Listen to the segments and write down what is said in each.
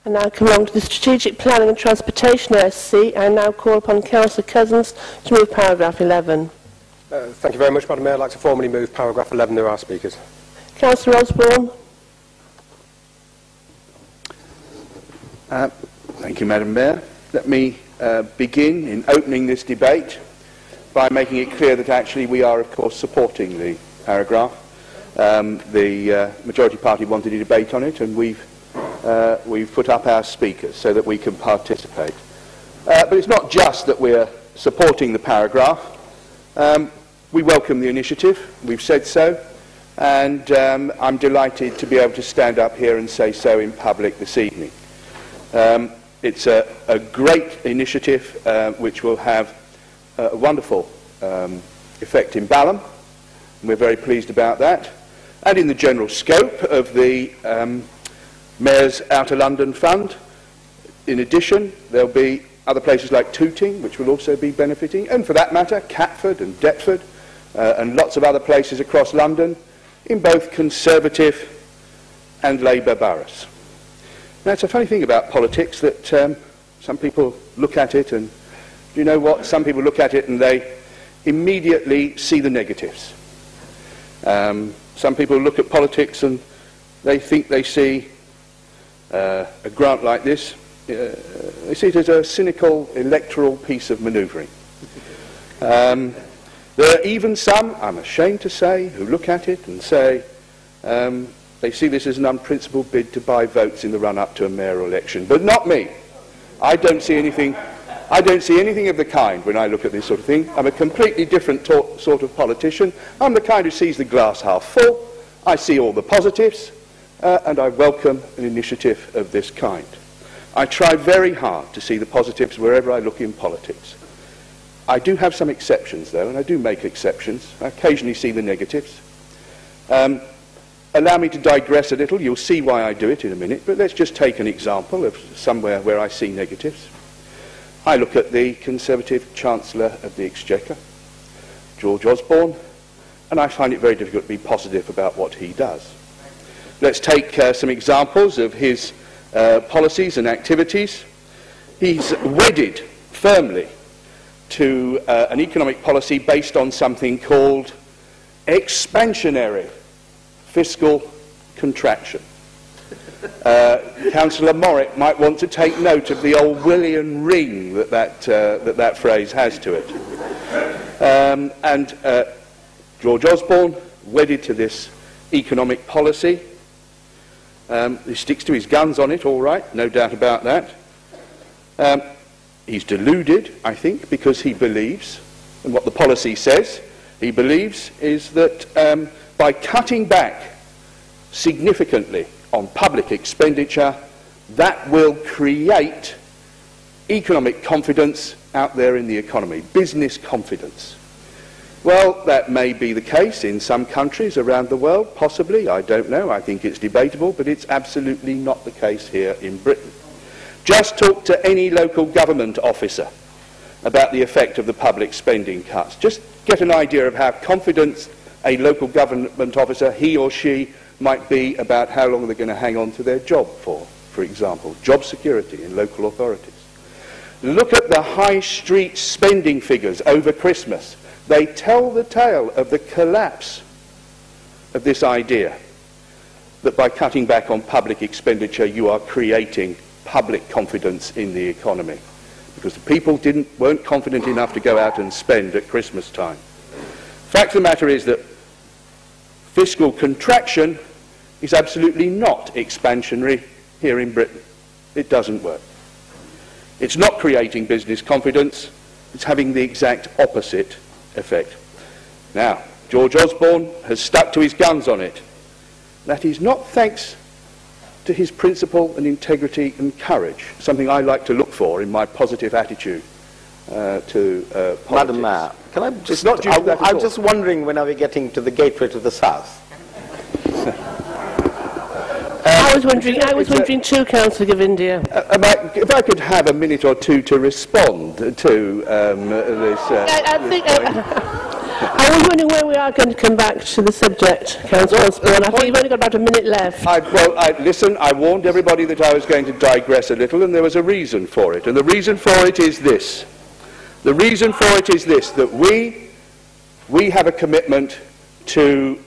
And now come along to the Strategic Planning and Transportation SC. I now call upon Councillor Cousins to move paragraph 11. Thank you very much, Madam Mayor. I'd like to formally move paragraph 11. There are speakers. Councillor Osborne. Thank you, Madam Mayor. Let me begin in opening this debate by making it clear that actually we are, of course, supporting the paragraph. The majority party wanted a debate on it, and we've put up our speakers so that we can participate. But it's not just that we're supporting the paragraph. We welcome the initiative, we've said so, and I'm delighted to be able to stand up here and say so in public this evening. It's a great initiative which will have a wonderful effect in Balham, and we're very pleased about that, and in the general scope of the Mayor's Outer London Fund. In addition, there'll be other places like Tooting which will also be benefiting, and for that matter Catford and Deptford and lots of other places across London in both Conservative and Labour boroughs. Now, it's a funny thing about politics that some people look at it, and you know what, some people look at it and they immediately see the negatives. Some people look at politics and they think they see a grant like this, they see it as a cynical electoral piece of manoeuvring. There are even some, I'm ashamed to say, who look at it and say they see this as an unprincipled bid to buy votes in the run-up to a mayoral election. But not me. I don't see anything of the kind when I look at this sort of thing. I'm a completely different sort of politician. I'm the kind who sees the glass half full. I see all the positives, and I welcome an initiative of this kind. I try very hard to see the positives wherever I look in politics. I do have some exceptions, though, and I do make exceptions. I occasionally see the negatives. Allow me to digress a little. You'll see why I do it in a minute, but let's just take an example of somewhere where I see negatives. I look at the Conservative Chancellor of the Exchequer, George Osborne, and I find it very difficult to be positive about what he does. Let's take some examples of his policies and activities. He's wedded firmly to an economic policy based on something called expansionary fiscal contraction. Councillor Morritt might want to take note of the Orwellian ring that phrase has to it. George Osborne, wedded to this economic policy, he sticks to his guns on it, all right, no doubt about that. He's deluded, I think, because he believes, and what the policy says, he believes is that by cutting back significantly on public expenditure, that will create economic confidence out there in the economy, business confidence. Well, that may be the case in some countries around the world, possibly, I don't know, I think it's debatable, but it's absolutely not the case here in Britain. Just talk to any local government officer about the effect of the public spending cuts. Just get an idea of how confident a local government officer, he or she, might be about how long they're going to hang on to their job for example, job security in local authorities. Look at the high street spending figures over Christmas. They tell the tale of the collapse of this idea that by cutting back on public expenditure you are creating public confidence in the economy, because the people weren't confident enough to go out and spend at Christmas time. The fact of the matter is that fiscal contraction is absolutely not expansionary here in Britain. It doesn't work. It's not creating business confidence, it's having the exact opposite effect. Now, George Osborne has stuck to his guns on it. That is not thanks to his principle and integrity and courage, something I like to look for in my positive attitude to politics. Madam Mayor, can I just... I'm just wondering, when are we getting to the gateway to the south? I was wondering too, Councillor Govindia. If I could have a minute or two to respond to this... I was wondering where we are going to come back to the subject, Councillor Osborne. I think you've only got about a minute left. Listen, I warned everybody that I was going to digress a little, and there was a reason for it. And the reason for it is this. The reason for it is this, that we have a commitment to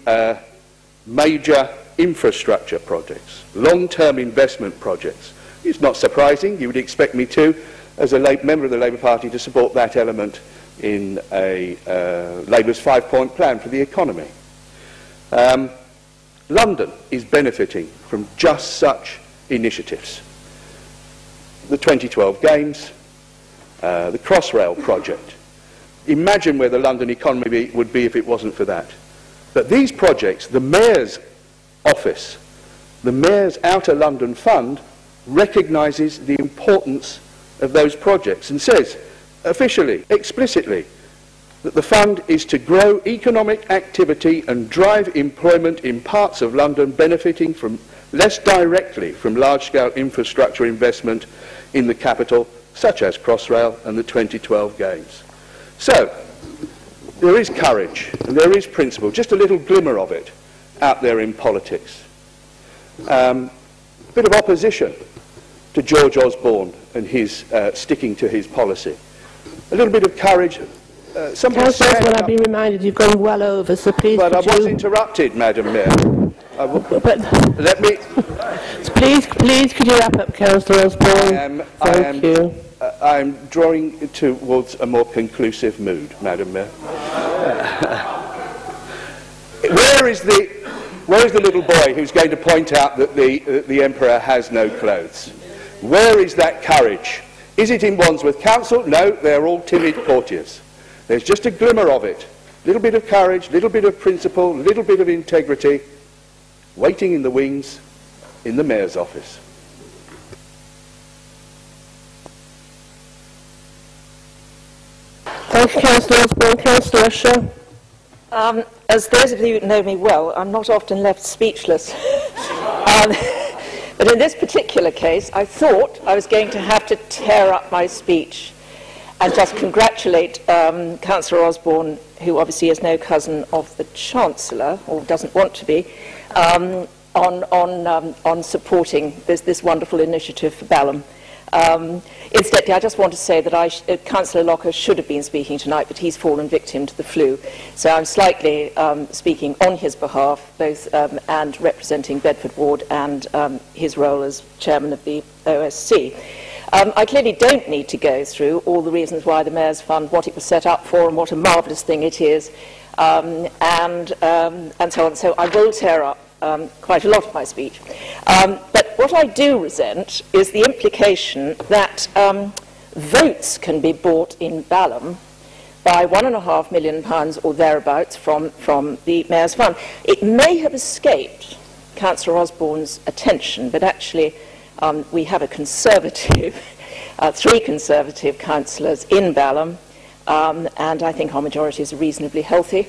major infrastructure projects, long-term investment projects. It's not surprising. You would expect me to, as a member of the Labour Party, to support that element in Labour's five-point plan for the economy. London is benefiting from just such initiatives. The 2012 Games, the Crossrail project. Imagine where the London economy would be if it wasn't for that. But these projects, the Mayor's office, the Mayor's Outer London Fund, recognises the importance of those projects and says, officially, explicitly, that the fund is to grow economic activity and drive employment in parts of London benefiting from less directly from large-scale infrastructure investment in the capital, such as Crossrail and the 2012 Games. So, there is courage and there is principle, just a little glimmer of it out there in politics. A bit of opposition to George Osborne and his sticking to his policy. A little bit of courage. Councillor Osborne, I've been reminded you've gone well over, so please. But I was interrupted, Madam Mayor. Let me. Please, could you wrap up, Councillor Osborne? Thank you. I'm drawing towards a more conclusive mood, Madam Mayor. Where is the little boy who's going to point out that the Emperor has no clothes? Where is that courage? Is it in Wandsworth Council? No, they're all timid courtiers. There's just a glimmer of it. A little bit of courage, a little bit of principle, a little bit of integrity, waiting in the wings in the Mayor's office. Thank you, Councillor Osborne. Councillor Usher. As those of you who know me well, I'm not often left speechless. But in this particular case, I thought I was going to have to tear up my speech and just congratulate Councillor Osborne, who obviously is no cousin of the Chancellor, or doesn't want to be, on supporting this wonderful initiative for Balham. Incidentally, I just want to say that Councillor Locker should have been speaking tonight, but he's fallen victim to the flu. So I'm slightly speaking on his behalf, both and representing Bedford Ward and his role as chairman of the OSC. I clearly don't need to go through all the reasons why the Mayor's Fund, what it was set up for and what a marvellous thing it is, and so on. So I will tear up quite a lot of my speech. But what I do resent is the implication that votes can be bought in Balham by £1.5 million or thereabouts from the Mayor's Fund. It may have escaped Councillor Osborne's attention, but actually we have a Conservative, three Conservative councillors in Balham, and I think our majority is reasonably healthy.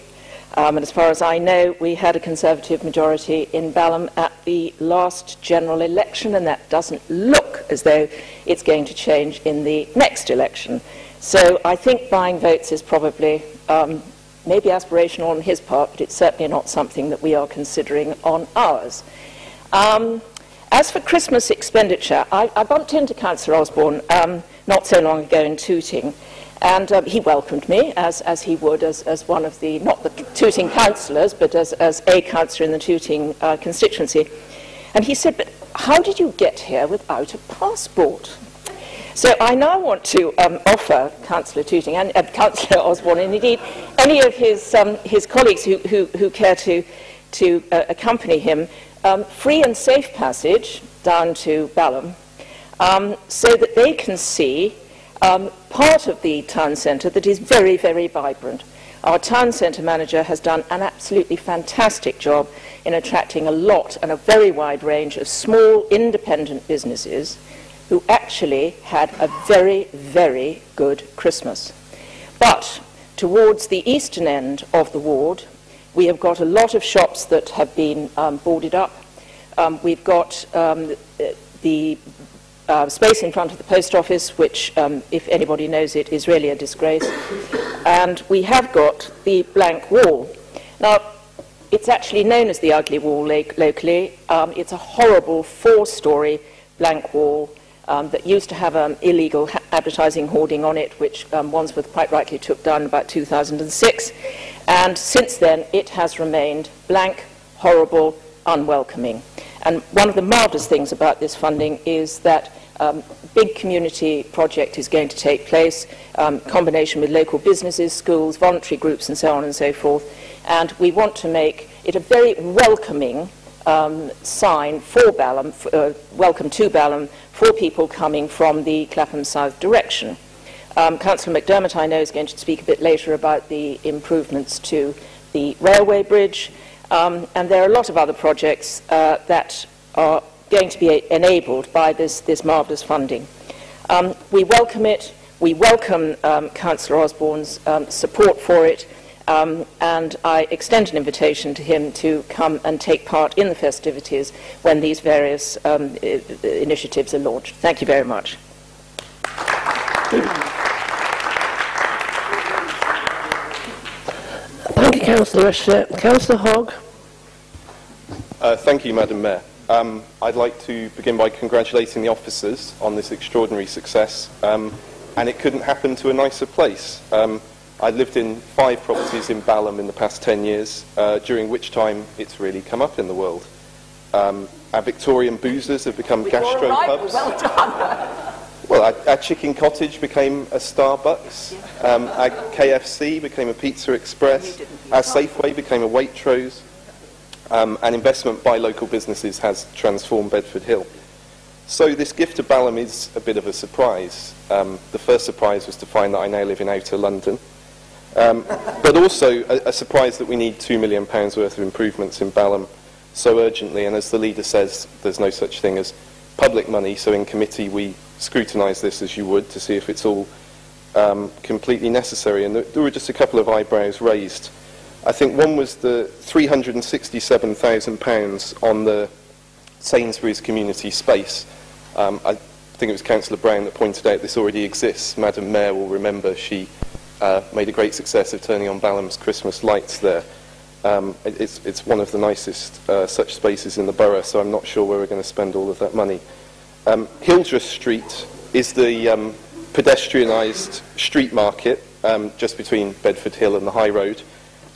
And as far as I know, we had a Conservative majority in Balham at the last general election, and that doesn't look as though it's going to change in the next election. So I think buying votes is probably maybe aspirational on his part, but it's certainly not something that we are considering on ours. As for Christmas expenditure, I bumped into Councillor Osborne not so long ago in Tooting. And he welcomed me, as he would, as one of the, not the Tooting councillors, but as a councillor in the Tooting constituency. And he said, but how did you get here without a passport? So I now want to offer Councillor Tooting and Councillor Osborne, and indeed any of his colleagues who care to accompany him, free and safe passage down to Balham, so that they can see part of the town centre that is very, very vibrant. Our town centre manager has done an absolutely fantastic job in attracting a lot and a very wide range of small independent businesses who actually had a very, very good Christmas. But towards the eastern end of the ward, we have got a lot of shops that have been boarded up. We've got the space in front of the post office, which, if anybody knows it, is really a disgrace. And we have got the blank wall. Now, it's actually known as the ugly wall locally. It's a horrible 4-story blank wall that used to have illegal advertising hoarding on it, which Wandsworth quite rightly took down in about 2006. And since then, it has remained blank, horrible, unwelcoming. And one of the marvellous things about this funding is that big community project is going to take place, combination with local businesses, schools, voluntary groups, and so on and so forth. And we want to make it a very welcoming sign for Balham, welcome to Balham, for people coming from the Clapham South direction. Councillor McDermott, I know, is going to speak a bit later about the improvements to the railway bridge. And there are a lot of other projects that are going to be enabled by this marvellous funding. We welcome it. We welcome Councillor Osborne's support for it. And I extend an invitation to him to come and take part in the festivities when these various initiatives are launched. Thank you very much. Thank you, Councillor Usher. Councillor Hogg. Thank you, Madam Mayor. I'd like to begin by congratulating the officers on this extraordinary success, and it couldn't happen to a nicer place. I lived in 5 properties in Balham in the past 10 years, during which time it's really come up in the world. Our Victorian boozers have become gastro pubs. Well done. Well, our Chicken Cottage became a Starbucks. Our KFC became a Pizza Express. Our Safeway became a Waitrose. And investment by local businesses has transformed Bedford Hill. So this gift to Balham is a bit of a surprise. The first surprise was to find that I now live in outer London. But also a surprise that we need £2 million worth of improvements in Balham so urgently. And as the leader says, there's no such thing as public money. So in committee we scrutinise this as you would to see if it's all completely necessary. And there were just a couple of eyebrows raised. I think one was the £367,000 on the Sainsbury's community space. I think it was Councillor Brown that pointed out this already exists. Madam Mayor will remember she made a great success of turning on Balham's Christmas lights there. It's one of the nicest such spaces in the borough, so I'm not sure where we're going to spend all of that money. Hildreth Street is the pedestrianised street market just between Bedford Hill and the High Road,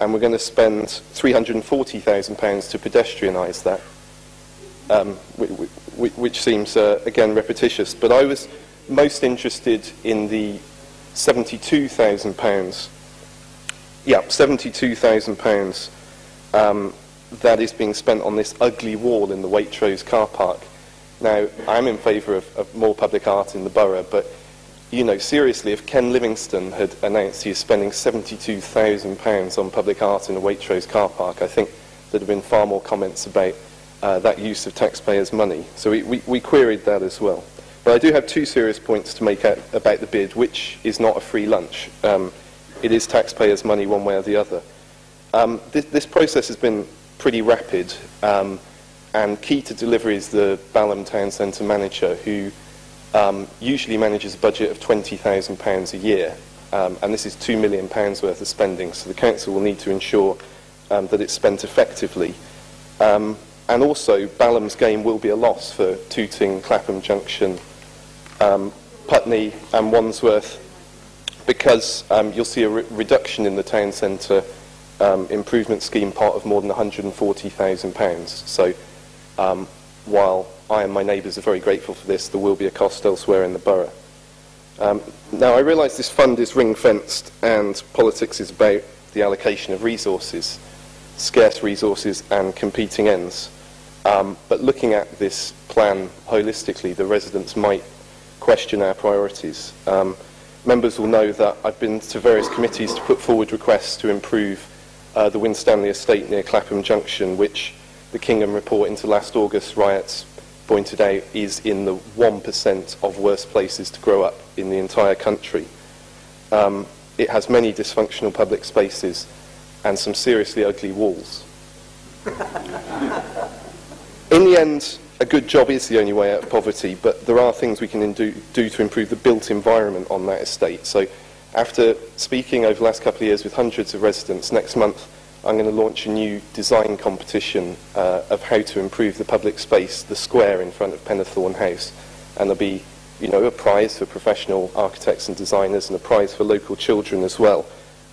and we're going to spend £340,000 to pedestrianise that, which seems, again, repetitious. But I was most interested in the £72,000, £72,000 that is being spent on this ugly wall in the Waitrose car park. Now, I'm in favour of more public art in the borough, but, you know, seriously, if Ken Livingstone had announced he is spending £72,000 on public art in a Waitrose car park, I think there'd have been far more comments about that use of taxpayers' money. So we queried that as well. But I do have 2 serious points to make about the bid, which is not a free lunch. It is taxpayers' money one way or the other. This process has been pretty rapid, and key to delivery is the Balham Town Centre manager, who usually manages a budget of £20,000 a year, and this is £2 million worth of spending, so the council will need to ensure that it's spent effectively. And also, Balham's gain will be a loss for Tooting, Clapham Junction, Putney and Wandsworth, because you'll see a reduction in the town centre improvement scheme pot of more than £140,000. So while I and my neighbours are very grateful for this, there will be a cost elsewhere in the borough. Now, I realise this fund is ring-fenced and politics is about the allocation of resources, scarce resources and competing ends. But looking at this plan holistically, the residents might question our priorities. Members will know that I've been to various committees to put forward requests to improve the Winstanley estate near Clapham Junction, which the Kingham report into last August's riots pointed out is in the 1% of worst places to grow up in the entire country. It has many dysfunctional public spaces and some seriously ugly walls. In the end, a good job is the only way out of poverty, but there are things we can do to improve the built environment on that estate. So after speaking over the last couple of years with hundreds of residents, next month I'm going to launch a new design competition of how to improve the public space, the square in front of Penethorne House. And there'll be, you know, a prize for professional architects and designers and a prize for local children as well.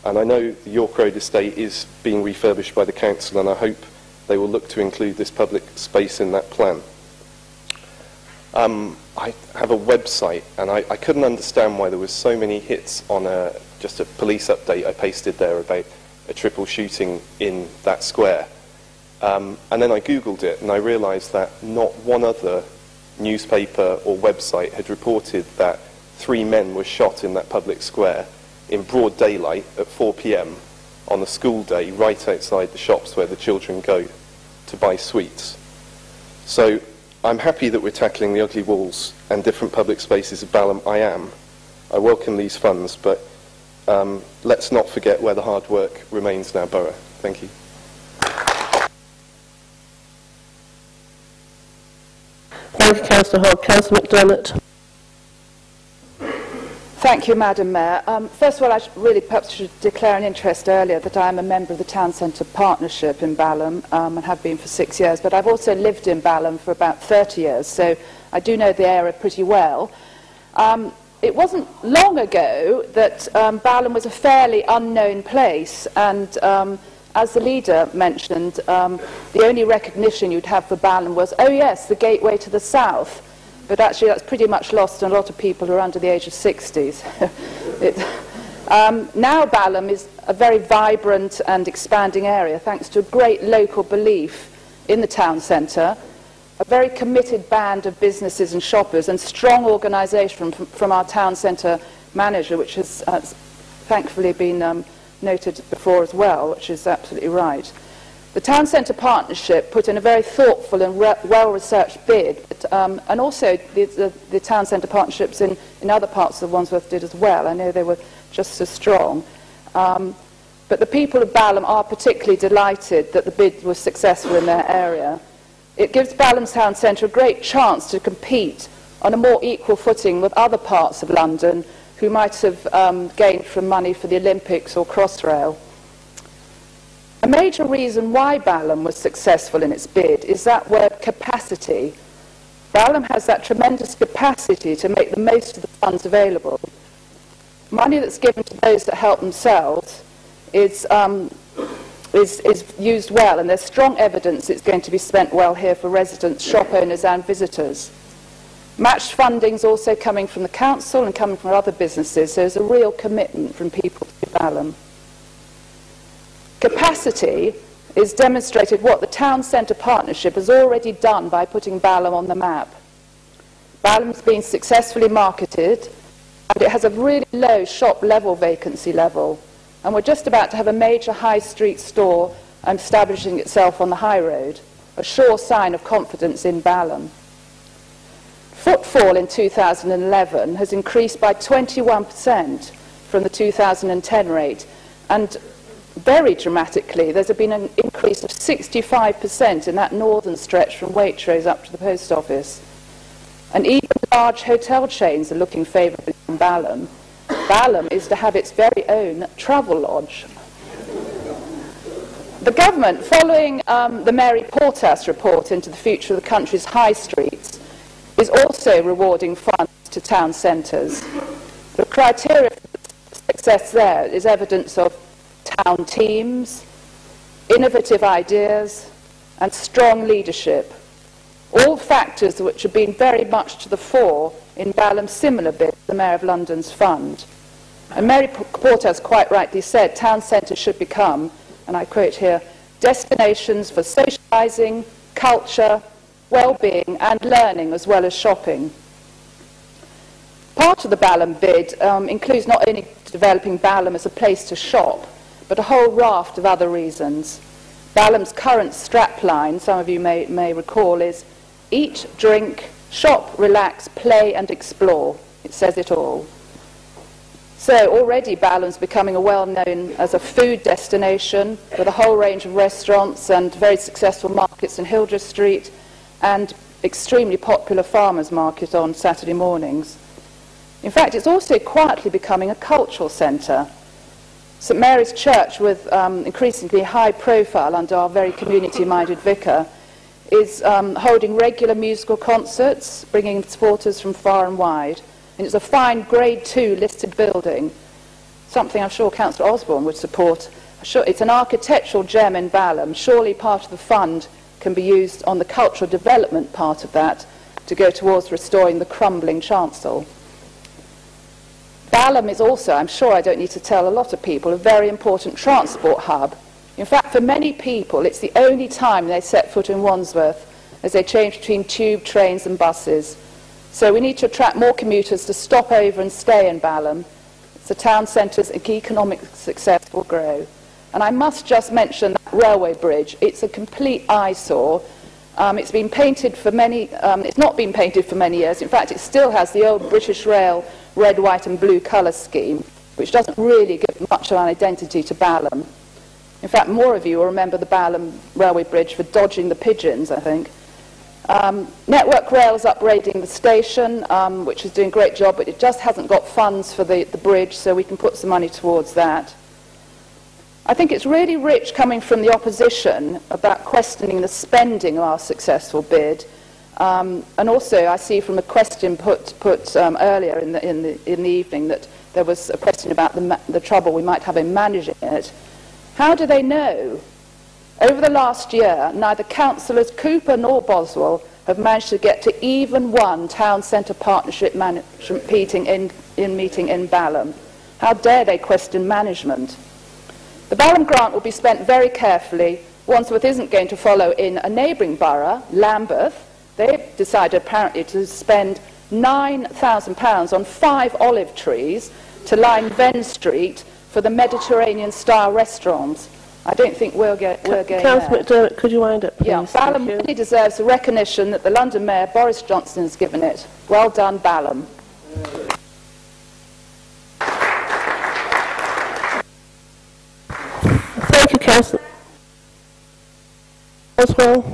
And I know the York Road estate is being refurbished by the council, and I hope they will look to include this public space in that plan. I have a website, and I couldn't understand why there was so many hits on just a police update I pasted there about a triple shooting in that square. And then I Googled it, and I realised that not one other newspaper or website had reported that 3 men were shot in that public square in broad daylight at 4 p.m. on a school day right outside the shops where the children go to buy sweets. So I'm happy that we're tackling the ugly walls and different public spaces of Balham. I welcome these funds, but let's not forget where the hard work remains in our borough. Thank you. Thank you, Councillor Hogg. Councillor MacDonald. Thank you, Madam Mayor. First of all, I perhaps should declare an interest earlier that I am a member of the Town Centre Partnership in Balham and have been for 6 years, but I've also lived in Balham for about 30 years, so I do know the area pretty well. It wasn't long ago that Balham was a fairly unknown place, and as the leader mentioned, the only recognition you'd have for Balham was, oh yes, the gateway to the south. But actually that's pretty much lost on a lot of people who are under the age of 60s. Now Balham is a very vibrant and expanding area thanks to a great local belief in the town centre, a very committed band of businesses and shoppers, and strong organisation from our town centre manager, which has thankfully been noted before as well, which is absolutely right. The Town Centre Partnership put in a very thoughtful and well-researched bid, and also the Town Centre Partnerships in other parts of Wandsworth did as well. I know they were just as strong. But the people of Balham are particularly delighted that the bid was successful in their area. It gives Balham Town Centre a great chance to compete on a more equal footing with other parts of London who might have gained from money for the Olympics or Crossrail. A major reason why Balham was successful in its bid is that word capacity. Balham has that tremendous capacity to make the most of the funds available. Money that's given to those that help themselves is used well, and there's strong evidence it's going to be spent well here for residents, shop owners and visitors. Matched funding is also coming from the council and coming from other businesses, so there's a real commitment from people to Balham. Capacity is demonstrated what the Town Centre Partnership has already done by putting Balham on the map. Balham's been successfully marketed, and it has a really low shop level vacancy level, and we're just about to have a major high street store establishing itself on the high road, a sure sign of confidence in Balham. Footfall in 2011 has increased by 21% from the 2010 rate, and very dramatically, there's been an increase of 65% in that northern stretch from Waitrose up to the post office. And even large hotel chains are looking favourably on Balham. Balham is to have its very own travel lodge. The government, following the Mary Portas report into the future of the country's high streets, is also rewarding funds to town centres. The criteria for success there is evidence of town teams, innovative ideas and strong leadership, all factors which have been very much to the fore in Balham's similar bid, the Mayor of London's fund. And Mary Portas quite rightly said town centres should become, and I quote here, destinations for socialising, culture, well-being and learning as well as shopping. Part of the Balham bid includes not only developing Balham as a place to shop, but a whole raft of other reasons. Balham's current strapline, some of you may recall, is eat, drink, shop, relax, play and explore. It says it all. So already Balham's becoming a well-known as a food destination with a whole range of restaurants and very successful markets in Hildreth Street, and extremely popular farmers' market on Saturday mornings. In fact, it's also quietly becoming a cultural centre. St Mary's Church, with increasingly high profile under our very community-minded vicar, is holding regular musical concerts, bringing supporters from far and wide. And it's a fine Grade 2 listed building, something I'm sure Councillor Osborne would support. It's an architectural gem in Balham. Surely part of the fund can be used on the cultural development part of that to go towards restoring the crumbling chancel. Balham is also, I'm sure I don't need to tell a lot of people, a very important transport hub. In fact, for many people, it's the only time they set foot in Wandsworth as they change between tube, trains and buses. So we need to attract more commuters to stop over and stay in Balham. The town centre's economic success will grow. And I must just mention that railway bridge. It's a complete eyesore. It's been painted for many, it's not been painted for many years. In fact, it still has the old British Rail red, white and blue colour scheme, which doesn't really give much of an identity to Balham. In fact, more of you will remember the Balham railway bridge for dodging the pigeons, I think. Network Rail's upgrading the station, which is doing a great job, but it just hasn't got funds for the bridge, so we can put some money towards that. I think it's really rich coming from the opposition about questioning the spending of our successful bid. And also I see from a question put earlier in the evening that there was a question about the trouble we might have in managing it. How do they know? Over the last year, neither councillors Cooper nor Boswell have managed to get to even one town centre partnership meeting in Balham. How dare they question management? The Balham grant will be spent very carefully. Wandsworth isn't going to follow in a neighbouring borough, Lambeth. They've decided apparently to spend £9,000 on 5 olive trees to line Venn Street for the Mediterranean-style restaurants. I don't think we're going there. Councillor McDermott, could you wind up, please? Yeah, Balham really deserves the recognition that the London Mayor, Boris Johnson, has given it. Well done, Balham. Thank you, Councillor Oswald.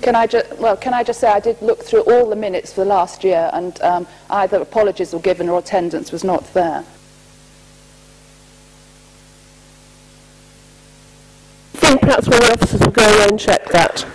Can I just say I did look through all the minutes for the last year, and either apologies were given or attendance was not there. I think perhaps one of the officers will go away and check that.